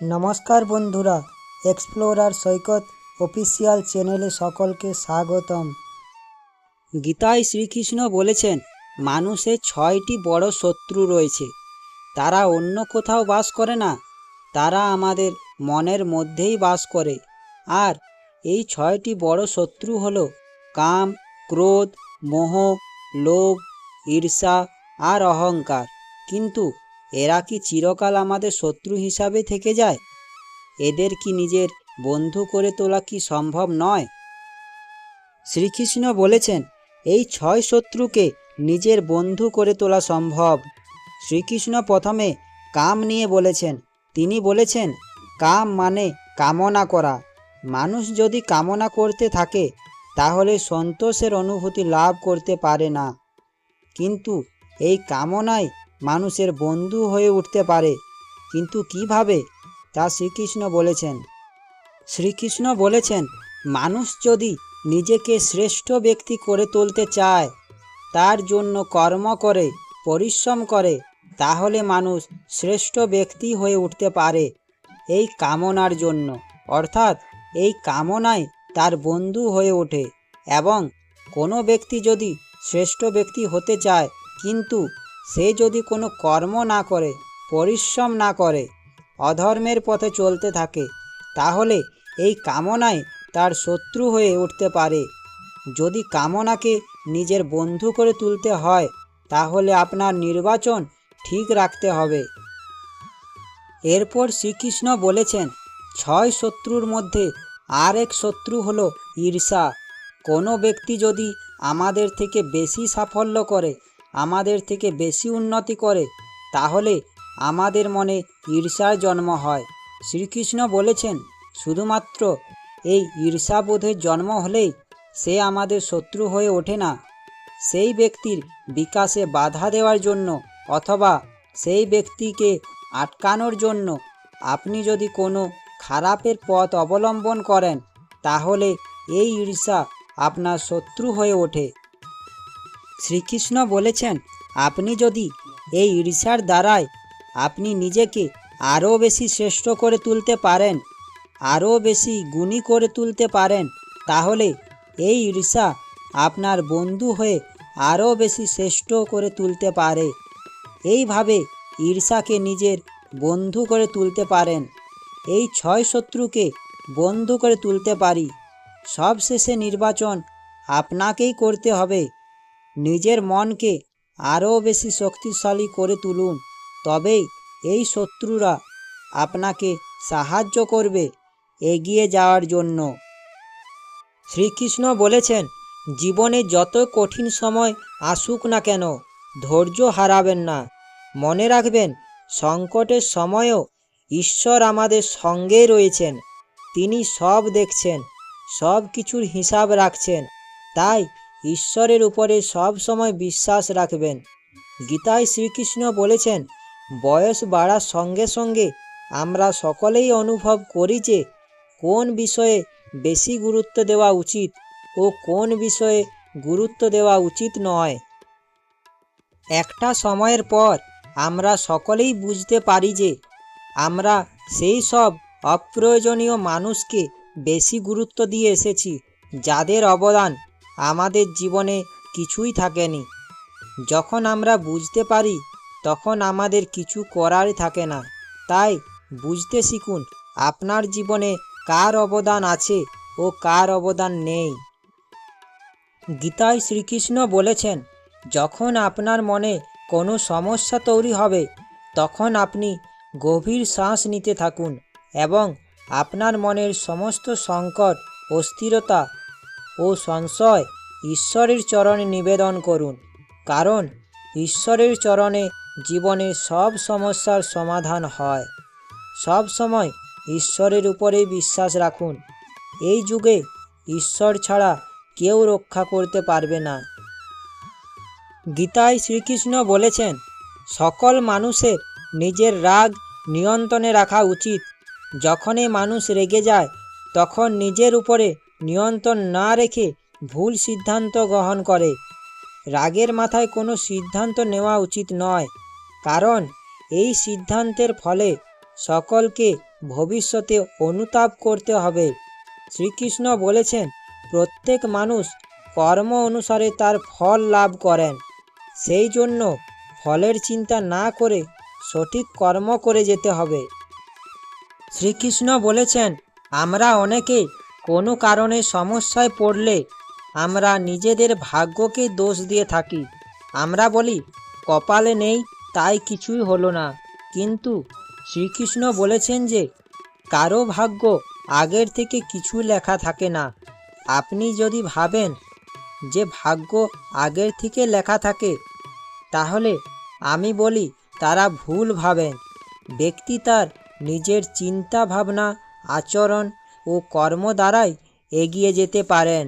নমস্কার বন্ধুরা, এক্সপ্লোরার সৈকত অফিসিয়াল চ্যানেলে সকলকে স্বাগতম। গীতায় শ্রীকৃষ্ণ বলেছেন, মানুষের 6টি বড় শত্রু রয়েছে। তারা অন্য কোথাও বাস করে না, তারা আমাদের মনের মধ্যেই বাস করে। আর এই 6টি বড় শত্রু হলো কাম, ক্রোধ, মোহ, লোভ, ঈর্ষা আর অহংকার। কিন্তু এরা কি চিরকাল আমাদের শত্রু হিসাবে থেকে যায়? এদের কি নিজের বন্ধু করে তোলা কি সম্ভব নয়? শ্রীকৃষ্ণ বলেছেন, এই 6 শত্রুকে নিজের বন্ধু করে তোলা সম্ভব। শ্রীকৃষ্ণ প্রথমে কাম নিয়ে বলেছেন। তিনি বলেছেন, কাম মানে কামনা করা। মানুষ যদি কামনা করতে থাকে তাহলে সন্তোষের অনুভূতি লাভ করতে পারে না। কিন্তু এই কামনাই মানুষের বন্ধু হয়ে উঠতে পারে। কিন্তু কিভাবে, তা শ্রীকৃষ্ণ বলেছেন, মানুষ যদি নিজেকে শ্রেষ্ঠ ব্যক্তি করে তুলতে চায়, তার জন্য কর্ম করে, পরিশ্রম করে, তাহলে মানুষ শ্রেষ্ঠ ব্যক্তি হয়ে উঠতে পারে। এই কামনার জন্য, অর্থাৎ এই কামনাই তার বন্ধু হয়ে ওঠে। এবং কোনো ব্যক্তি যদি শ্রেষ্ঠ ব্যক্তি হতে চায়, কিন্তু সে যদি কোনো কর্ম না করে, পরিশ্রম না করে, অধর্মের পথে চলতে থাকে, তাহলে এই কামনাই তার শত্রু হয়ে উঠতে পারে। যদি কামনাকে নিজের বন্ধু করে তুলতে হয়, তাহলে আপনার নির্বাচন ঠিক রাখতে হবে। এরপর শ্রীকৃষ্ণ বলেছেন, 6 শত্রুর মধ্যে আর এক শত্রু হলো ঈর্ষা। কোনো ব্যক্তি যদি আমাদের থেকে বেশি সাফল্য করে, আমাদের থেকে বেশি উন্নতি করে, তাহলে আমাদের মনে ঈর্ষার জন্ম হয়। শ্রীকৃষ্ণ বলেছেন, শুধুমাত্র এই ঈর্ষাবোধের জন্ম হলেই সে আমাদের শত্রু হয়ে ওঠে না। সেই ব্যক্তির বিকাশে বাধা দেওয়ার জন্য অথবা সেই ব্যক্তিকে আটকানোর জন্য আপনি যদি কোনো খারাপের পথ অবলম্বন করেন, তাহলে এই ঈর্ষা আপনার শত্রু হয়ে ওঠে। শ্রীকৃষ্ণ বলেছেন, আপনি যদি এই ঈর্ষার দ্বারাই আপনি নিজেকে আরও বেশি শ্রেষ্ঠ করে তুলতে পারেন, আরও বেশি গুণী করে তুলতে পারেন, তাহলে এই ঈর্ষা আপনার বন্ধু হয়ে আরও বেশি শ্রেষ্ঠ করে তুলতে পারে। এইভাবে ঈর্ষাকে নিজের বন্ধু করে তুলতে পারেন। এই 6 শত্রুকে বন্ধু করে তুলতে পারি। সবশেষে নির্বাচন আপনাকেই করতে হবে। নিজের মনকে আরও বেশি শক্তিশালী করে তুলুন, তবেই এই শত্রুরা আপনাকে সাহায্য করবে এগিয়ে যাওয়ার জন্য। শ্রীকৃষ্ণ বলেছেন, জীবনে যত কঠিন সময় আসুক না কেন, ধৈর্য হারাবেন না। মনে রাখবেন, সংকটের সময়ও ঈশ্বর আমাদের সঙ্গেই রয়েছেন। তিনি সব দেখছেন, সব কিছুর হিসাব রাখছেন। তাই ঈশ্বরের উপরে সব সময় বিশ্বাস রাখবেন। গীতায় শ্রীকৃষ্ণ বলেছেন, বয়স বাড়ার সঙ্গে সঙ্গে আমরা সকলেই অনুভব করি যে কোন বিষয়ে বেশি গুরুত্ব দেওয়া উচিত ও কোন বিষয়ে গুরুত্ব দেওয়া উচিত নয়। একটা সময়ের পর আমরা সকলেই বুঝতে পারি যে আমরা সেই সব অপ্রয়োজনীয় মানুষকে বেশি গুরুত্ব দিয়ে এসেছি, যাদের অবদান আমাদের জীবনে কিছুই থাকেনি। যখন আমরা বুঝতে পারি, তখন আমাদের কিছু করার থাকে না। তাই বুঝতে শিখুন আপনার জীবনে কার অবদান আছে ও কার অবদান নেই। গীতায় শ্রীকৃষ্ণ বলেছেন, যখন আপনার মনে কোনো সমস্যা তৈরি হবে, তখন আপনি গভীর শ্বাস নিতে থাকুন এবং আপনার মনের সমস্ত সংকট, অস্থিরতা ও সংশয় ঈশ্বরের চরণে নিবেদন করুন। কারণ ঈশ্বরের চরণে জীবনের সব সমস্যার সমাধান হয়। সব সময় ঈশ্বরের উপরেই বিশ্বাস রাখুন। এই যুগে ঈশ্বর ছাড়া কেউ রক্ষা করতে পারবে না। গীতায় শ্রীকৃষ্ণ বলেছেন, সকল মানুষের নিজের রাগ নিয়ন্ত্রণে রাখা উচিত। যখনই মানুষ রেগে যায়, তখন নিজের উপরে নিয়ন্ত্রণ না রেখে ভুল সিদ্ধান্ত গ্রহণ করে। রাগের মাথায় কোনো সিদ্ধান্ত নেওয়া উচিত নয়, কারণ এই সিদ্ধান্তের ফলে সকলকে ভবিষ্যতে অনুতাপ করতে হবে। শ্রীকৃষ্ণ বলেছেন, প্রত্যেক মানুষ কর্ম অনুসারে তার ফল লাভ করেন। সেই জন্য ফলের চিন্তা না করে সঠিক কর্ম করে যেতে হবে। শ্রীকৃষ্ণ বলেছেন, আমরা অনেকে কোনো কারণে সমস্যায় পড়লে আমরা নিজেদের ভাগ্যকে দোষ দিয়ে থাকি। আমরা বলি, কপালে নেই তাই কিছুই হলো না। কিন্তু শ্রীকৃষ্ণ বলেছেন যে কারো ভাগ্য আগের থেকে কিছু লেখা থাকে না। আপনি যদি ভাবেন যে ভাগ্য আগের থেকে লেখা থাকে, তাহলে আমি বলি তারা ভুল ভাবেন। ব্যক্তি তার নিজের চিন্তা ভাবনা, আচরণ ও কর্ম দ্বারাই এগিয়ে যেতে পারেন।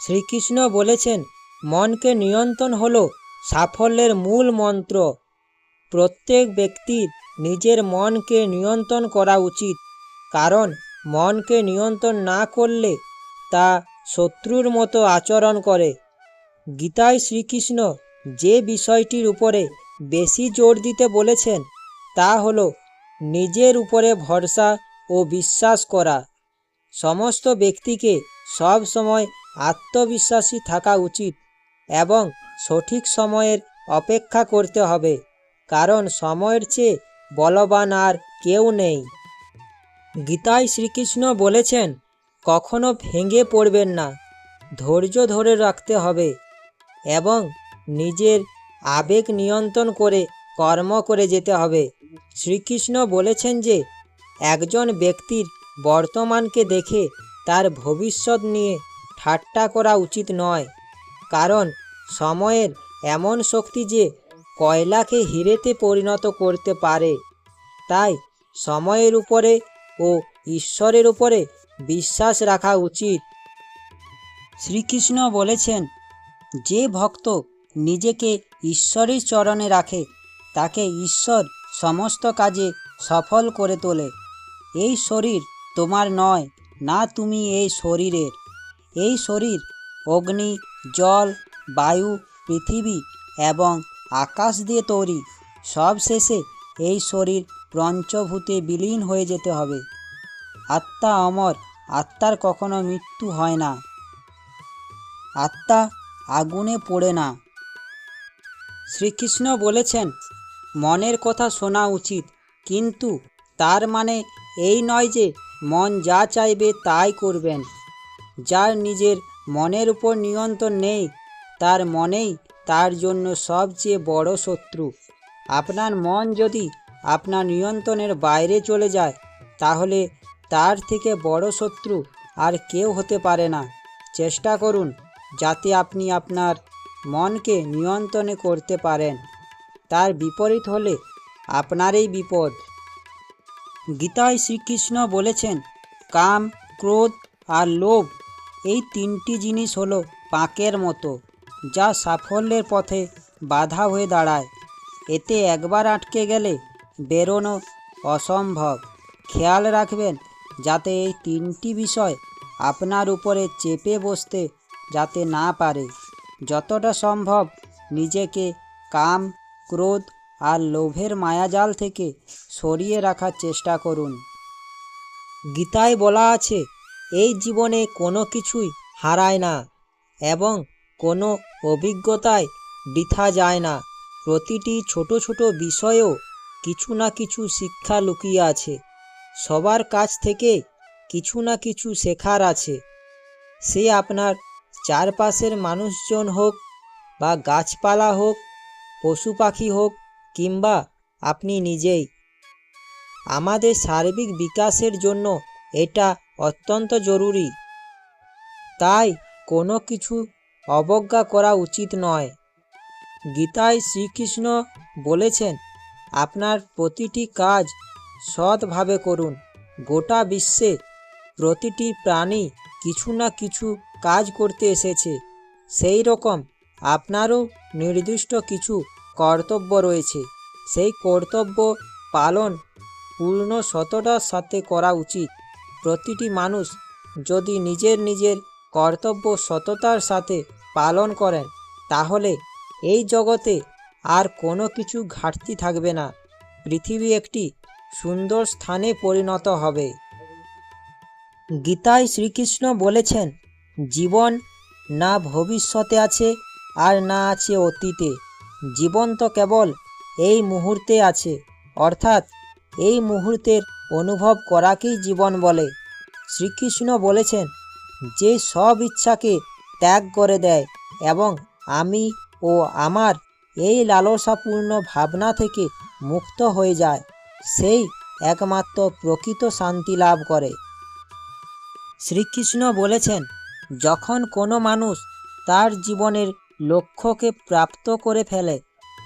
শ্রীকৃষ্ণ বলেছেন, মনকে নিয়ন্ত্রণ হলো সাফল্যের মূল মন্ত্র। প্রত্যেক ব্যক্তির নিজের মনকে নিয়ন্ত্রণ করা উচিত, কারণ মনকে নিয়ন্ত্রণ না করলে তা শত্রুর মতো আচরণ করে। গীতায় শ্রীকৃষ্ণ যে বিষয়টির উপরে বেশি জোর দিতে বলেছেন তা হলো নিজের উপরে ভরসা ও বিশ্বাস করা। সমস্ত ব্যক্তিকে সব সময় আত্মবিশ্বাসী থাকা উচিত এবং সঠিক সময়ের অপেক্ষা করতে হবে, কারণ সময়ের চেয়ে বলবান আর কেউ নেই। গীতায় শ্রীকৃষ্ণ বলেছেন, কখনো ভেঙে পড়বেন না, ধৈর্য ধরে রাখতে হবে এবং নিজের আবেগ নিয়ন্ত্রণ করে কর্ম করে যেতে হবে। শ্রীকৃষ্ণ বলেছেন যে একজন ব্যক্তির বর্তমানকে দেখে তার ভবিষ্যৎ নিয়ে ঠাট্টা করা উচিত নয়, কারণ সময়ের এমন শক্তি যে কয়লাকে হিরেতে পরিণত করতে পারে। তাই সময়ের উপরে ও ঈশ্বরের উপরে বিশ্বাস রাখা উচিত। শ্রীকৃষ্ণ বলেছেন, যে ভক্ত নিজেকে ঈশ্বরের চরণে রাখে তাকে ঈশ্বর সমস্ত কাজে সফল করে তোলে। এই শরীর তোমার নয়, না তুমি এই শরীরের। এই শরীর অগ্নি, জল, বায়ু, পৃথিবী এবং আকাশ দিয়ে তৈরি। সব শেষে এই শরীর পঞ্চভূতে বিলীন হয়ে যেতে হবে। আত্মা অমর, আত্মার কখনো মৃত্যু হয় না। আত্মা আগুনে পোড়ে না। শ্রীকৃষ্ণ বলেছেন, মনের কথা শোনা উচিত, কিন্তু তার মানে এই নয় যে মন যা চাইবে তাই করবেন। যার নিজের মনের উপর নিয়ন্ত্রণ নেই, তার মনেই তার জন্য সবচেয়ে বড় শত্রু। আপনার মন যদি আপনার নিয়ন্ত্রণের বাইরে চলে যায়, তাহলে তার থেকে বড় শত্রু আর কেউ হতে পারে না। চেষ্টা করুন যাতে আপনি আপনার মনকে নিয়ন্ত্রণে করতে পারেন। তার বিপরীত হলে আপনারই বিপদ। গীতায় শ্রীকৃষ্ণ বলেছেন, কাম, ক্রোধ আর লোভ এই তিনটি জিনিস হলো পাঁকের মতো, যা সাফল্যের পথে বাধা হয়ে দাঁড়ায়। এতে একবার আটকে গেলে বেরোনো অসম্ভব। খেয়াল রাখবেন যাতে এই তিনটি বিষয় আপনার উপরে চেপে বসতে যাতে না পারে। যতটা সম্ভব নিজেকে কাম, ক্রোধ আর লোভের মায়াজাল থেকে সরিয়ে রাখার চেষ্টা করুন। গীতায় বলা আছে, এই জীবনে কোনো কিছুই হারায় না এবং কোনো অভিজ্ঞতায় বৃথা যায় না। প্রতিটি ছোট ছোট বিষয়েও কিছু না কিছু শিক্ষা লুকিয়ে আছে। সবার কাছ থেকে কিছু না কিছু শেখার আছে। সে আপনার চারপাশের মানুষজন হোক বা গাছপালা হোক, পশু পাখি হোক কিংবা আপনি নিজেই। আমাদের সার্বিক বিকাশের জন্য এটা অত্যন্ত জরুরি। তাই কোনো কিছু অবজ্ঞা করা উচিত নয়। গীতায় শ্রীকৃষ্ণ বলেছেন, আপনার প্রতিটি কাজ সৎভাবে করুন। গোটা বিশ্বে প্রতিটি প্রাণী কিছু না কিছু কাজ করতে এসেছে। সেই রকম আপনারও নির্দিষ্ট কিছু কর্তব্য রয়েছে। সেই কর্তব্য পালন পূর্ণ সততার সাথে করা উচিত। প্রতিটি মানুষ যদি নিজের নিজের কর্তব্য সততার সাথে পালন করেন, তাহলে এই জগতে আর কোনো কিছু ঘাটতি থাকবে না। পৃথিবী একটি সুন্দর স্থানে পরিণত হবে। গীতায় শ্রীকৃষ্ণ বলেছেন, জীবন না ভবিষ্যতে আছে আর না আছে অতীতে, জীবন তো কেবল এই মুহূর্তে আছে, অর্থাৎ এই মুহূর্তের অনুভব করাকেই জীবন বলে। শ্রীকৃষ্ণ বলেছেন, যে সব ইচ্ছাকে ত্যাগ করে দেয় এবং আমি ও আমার এই লালসাপূর্ণ ভাবনা থেকে মুক্ত হয়ে যায়, সেই একমাত্র প্রকৃত শান্তি লাভ করে। শ্রীকৃষ্ণ বলেছেন, যখন কোনো মানুষ তার জীবনের লক্ষ্যকে প্রাপ্ত করে ফেলে,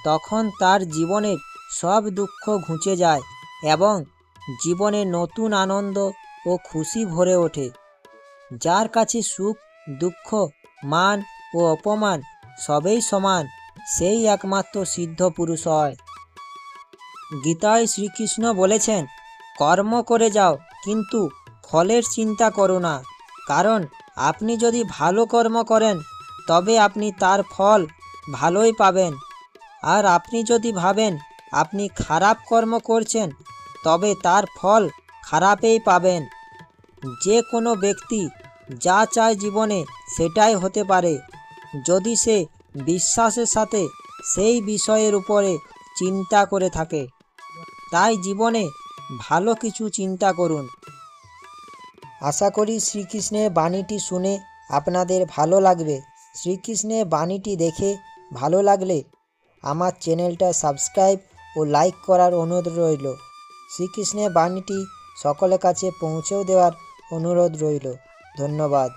তখন তার জীবনের সব দুঃখ ঘুচে যায় এবং জীবনে নতুন আনন্দ ও খুশি ভরে ওঠে। যার কাছে সুখ, দুঃখ, মান ও অপমান সবই সমান, সেই একমাত্র সিদ্ধ পুরুষ হয়। গীতায় শ্রীকৃষ্ণ বলেছেন, কর্ম করে যাও, কিন্তু ফলের চিন্তা করো না, কারণ আপনি যদি ভালো কর্ম করেন তবে আপনি তার ফল ভালোই পাবেন, আর আপনি যদি ভাবেন আপনি খারাপ কর্ম করছেন তবে তার ফল খারাপই পাবেন। যে কোনো ব্যক্তি যা চায় জীবনে সেটাই হতে পারে, যদি সে বিশ্বাসের সাথে সেই বিষয়ের উপরে চিন্তা করে থাকে। তাই জীবনে ভালো কিছু চিন্তা করুন। আশা করি শ্রীকৃষ্ণের বাণীটি শুনে আপনাদের ভালো লাগবে। শ্রীকৃষ্ণের বাণীটি দেখে ভালো লাগলে আমার চ্যানেলটা সাবস্ক্রাইব ও লাইক করার অনুরোধ রইল। শ্রীকৃষ্ণের বাণীটি সকলের কাছে পৌঁছেও দেওয়ার অনুরোধ রইল। ধন্যবাদ।